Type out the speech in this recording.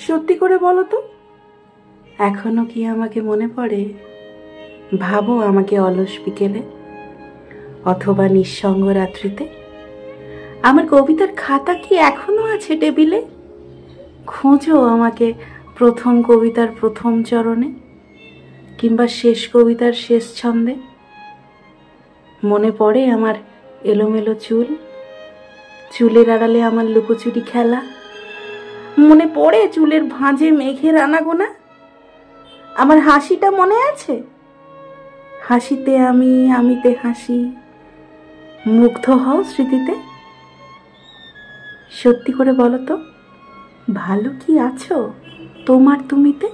সত্যি করে বলো তো, এখনো কি আমাকে মনে পড়ে? ভাবো আমাকে অলস বিকেলে অথবা নিঃসঙ্গ রাত্রিতে। আমার কবিতার খাতা কি এখনো আছে টেবিলে? খোঁজো আমাকে প্রথম কবিতার প্রথম চরণে, কিংবা শেষ কবিতার শেষ ছন্দে। মনে পড়ে আমার এলোমেলো চুল, চুলের আড়ালে আমার লুকোচুরি খেলা। মনে পড়ে চুলের ভাঁজে মেঘের আনাগোনা। আমার হাসিটা মনে আছে, হাসিতে আমিতে হাসি, মুগ্ধ হও স্মৃতিতে। সত্যি করে বলো তো, ভালো কি আছো তোমার তুমিতে?